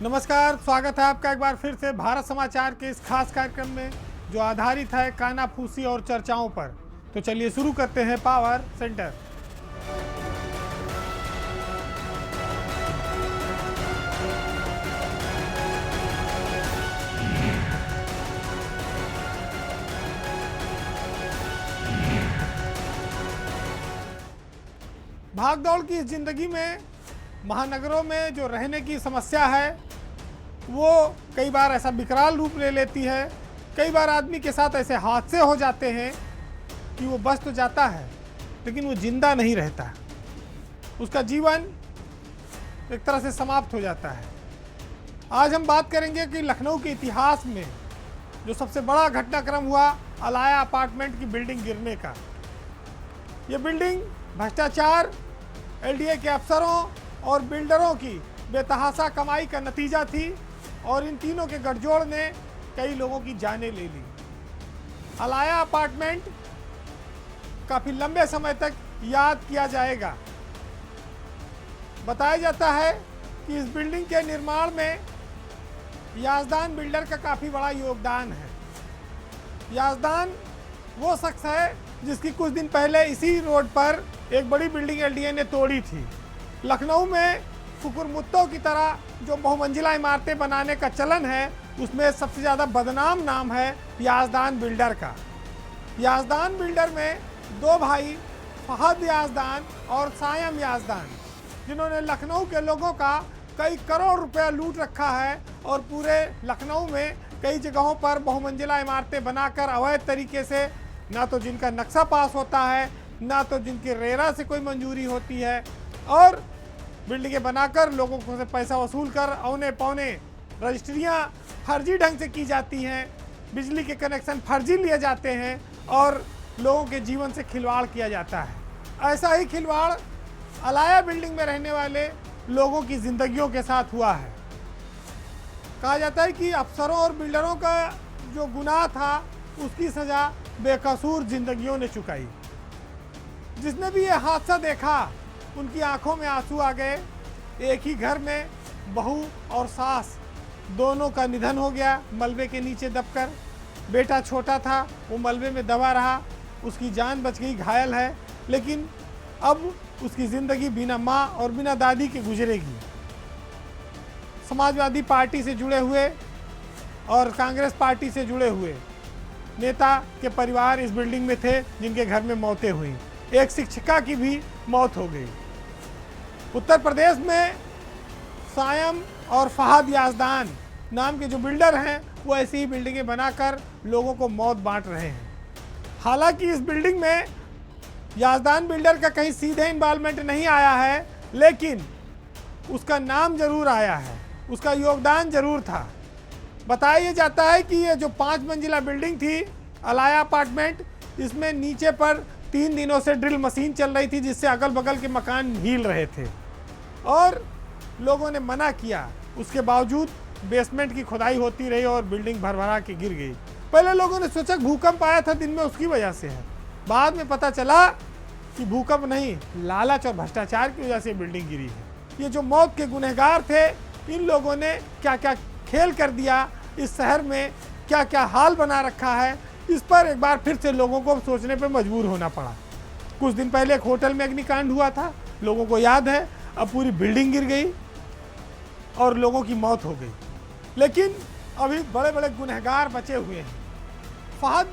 नमस्कार, स्वागत है आपका एक बार फिर से भारत समाचार के इस खास कार्यक्रम में जो आधारित है कानाफूसी और चर्चाओं पर। तो चलिए शुरू करते हैं पावर सेंटर। भागदौड़ की इस जिंदगी में महानगरों में जो रहने की समस्या है वो कई बार ऐसा विकराल रूप ले लेती है। कई बार आदमी के साथ ऐसे हादसे हो जाते हैं कि वो बच तो जाता है लेकिन वो जिंदा नहीं रहता, उसका जीवन एक तरह से समाप्त हो जाता है। आज हम बात करेंगे कि लखनऊ के इतिहास में जो सबसे बड़ा घटनाक्रम हुआ अलाया अपार्टमेंट की बिल्डिंग गिरने का। ये बिल्डिंग भ्रष्टाचार, एलडीए के अफसरों और बिल्डरों की बेतहाशा कमाई का नतीजा थी और इन तीनों के गठजोड़ ने कई लोगों की जानें ले ली। अलाया अपार्टमेंट काफ़ी लंबे समय तक याद किया जाएगा। बताया जाता है कि इस बिल्डिंग के निर्माण में याजदान बिल्डर का काफ़ी बड़ा योगदान है। याजदान वो शख्स है जिसकी कुछ दिन पहले इसी रोड पर एक बड़ी बिल्डिंग एलडीए ने तोड़ी थी। लखनऊ में कुकुरमुत्तों की तरह जो बहुमंजिला इमारतें बनाने का चलन है उसमें सबसे ज़्यादा बदनाम नाम है याजदान बिल्डर का। याजदान बिल्डर में दो भाई फहद याजदान और सायम याजदान, जिन्होंने लखनऊ के लोगों का कई करोड़ रुपया लूट रखा है और पूरे लखनऊ में कई जगहों पर बहुमंजिला इमारतें बनाकर अवैध तरीके से ना तो जिनका नक्शा पास होता है ना तो जिनकी रेरा से कोई मंजूरी होती है और बिल्डिंगें बनाकर लोगों को से पैसा वसूल कर औने पौने रजिस्ट्रियाँ फर्जी ढंग से की जाती हैं, बिजली के कनेक्शन फर्जी लिए जाते हैं और लोगों के जीवन से खिलवाड़ किया जाता है। ऐसा ही खिलवाड़ अलाया बिल्डिंग में रहने वाले लोगों की ज़िंदगियों के साथ हुआ है। कहा जाता है कि अफसरों और बिल्डरों का जो गुनाह था उसकी सज़ा बेकसूर जिंदगियों ने चुकाई। जिसने भी ये हादसा देखा उनकी आंखों में आंसू आ गए। एक ही घर में बहू और सास दोनों का निधन हो गया मलबे के नीचे दबकर। बेटा छोटा था, वो मलबे में दबा रहा, उसकी जान बच गई, घायल है, लेकिन अब उसकी ज़िंदगी बिना माँ और बिना दादी के गुजरेगी। समाजवादी पार्टी से जुड़े हुए और कांग्रेस पार्टी से जुड़े हुए नेता के परिवार इस बिल्डिंग में थे जिनके घर में मौतें हुई। एक शिक्षिका की भी मौत हो गई। उत्तर प्रदेश में सायम और फहद याजदान नाम के जो बिल्डर हैं वो ऐसी ही बिल्डिंगें बनाकर लोगों को मौत बांट रहे हैं। हालांकि इस बिल्डिंग में याजदान बिल्डर का कहीं सीधे इन्वॉल्वमेंट नहीं आया है, लेकिन उसका नाम जरूर आया है, उसका योगदान जरूर था। बताया जाता है कि ये जो 5 मंजिला बिल्डिंग थी अलाया अपार्टमेंट, इसमें नीचे पर 3 दिनों से ड्रिल मशीन चल रही थी जिससे अगल बगल के मकान हिल रहे थे और लोगों ने मना किया। उसके बावजूद बेसमेंट की खुदाई होती रही और बिल्डिंग भरभरा के गिर गई। पहले लोगों ने सोचा भूकंप आया था दिन में उसकी वजह से है, बाद में पता चला कि भूकंप नहीं, लालच और भ्रष्टाचार की वजह से बिल्डिंग गिरी है। ये जो मौत के गुनहगार थे, इन लोगों ने क्या क्या खेल कर दिया, इस शहर में क्या क्या हाल बना रखा है, इस पर एक बार फिर से लोगों को सोचने पर मजबूर होना पड़ा। कुछ दिन पहले एक होटल में अग्निकांड हुआ था, लोगों को याद है। अब पूरी बिल्डिंग गिर गई और लोगों की मौत हो गई, लेकिन अभी बड़े बड़े गुनहगार बचे हुए हैं। फहद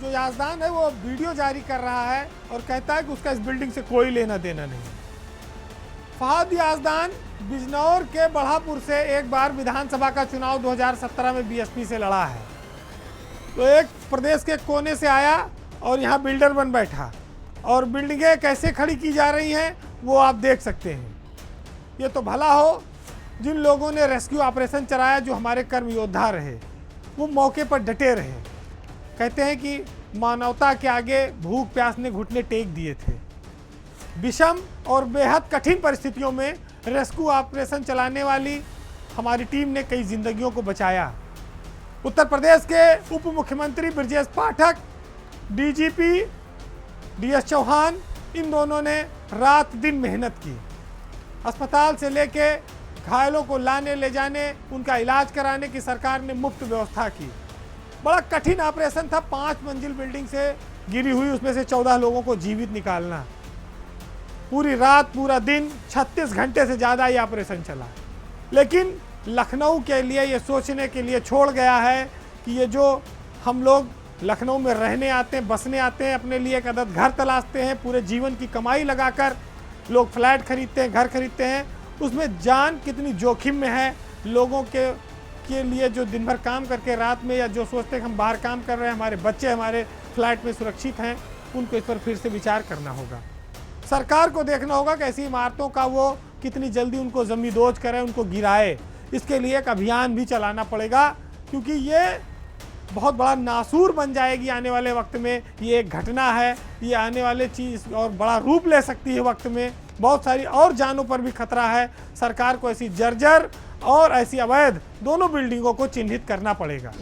जो याजदान है वो वीडियो जारी कर रहा है और कहता है कि उसका इस बिल्डिंग से कोई लेना देना नहीं। फहद याजदान बिजनौर के बढ़ापुर से एक बार विधानसभा का चुनाव 2017 में बीएसपी से लड़ा है। तो एक प्रदेश के कोने से आया और यहाँ बिल्डर बन बैठा और बिल्डिंगें कैसे खड़ी की जा रही हैं वो आप देख सकते हैं। ये तो भला हो जिन लोगों ने रेस्क्यू ऑपरेशन चलाया, जो हमारे कर्म योद्धा रहे, वो मौके पर डटे रहे। कहते हैं कि मानवता के आगे भूख प्यास ने घुटने टेक दिए थे। विषम और बेहद कठिन परिस्थितियों में रेस्क्यू ऑपरेशन चलाने वाली हमारी टीम ने कई जिंदगियों को बचाया। उत्तर प्रदेश के उप मुख्यमंत्री ब्रजेश पाठक, डीजीपी डीएस चौहान, इन दोनों ने रात दिन मेहनत की। अस्पताल से लेके घायलों को लाने ले जाने, उनका इलाज कराने की सरकार ने मुफ्त व्यवस्था की। बड़ा कठिन ऑपरेशन था, 5 मंजिल बिल्डिंग से गिरी हुई उसमें से 14 लोगों को जीवित निकालना। पूरी रात पूरा दिन 36 घंटे से ज़्यादा ये ऑपरेशन चला। लेकिन लखनऊ के लिए ये सोचने के लिए छोड़ गया है कि ये जो हम लोग लखनऊ में रहने आते हैं, बसने आते हैं, अपने लिए एक अदद घर तलाशते हैं, पूरे जीवन की कमाई लगाकर लोग फ्लैट खरीदते हैं, घर खरीदते हैं, उसमें जान कितनी जोखिम में है। लोगों के लिए जो दिन भर काम करके रात में, या जो सोचते हैं कि हम बाहर काम कर रहे हैं, हमारे बच्चे हमारे फ्लैट में सुरक्षित हैं, उनको इस पर फिर से विचार करना होगा। सरकार को देखना होगा कि ऐसी इमारतों का वो कितनी जल्दी उनको जमींदोज करे, उनको गिराए। इसके लिए एक अभियान भी चलाना पड़ेगा, क्योंकि ये बहुत बड़ा नासूर बन जाएगी आने वाले वक्त में। ये एक घटना है, ये आने वाले चीज़ और बड़ा रूप ले सकती है वक्त में। बहुत सारी और जानों पर भी खतरा है। सरकार को ऐसी जर्जर और ऐसी अवैध दोनों बिल्डिंगों को चिन्हित करना पड़ेगा।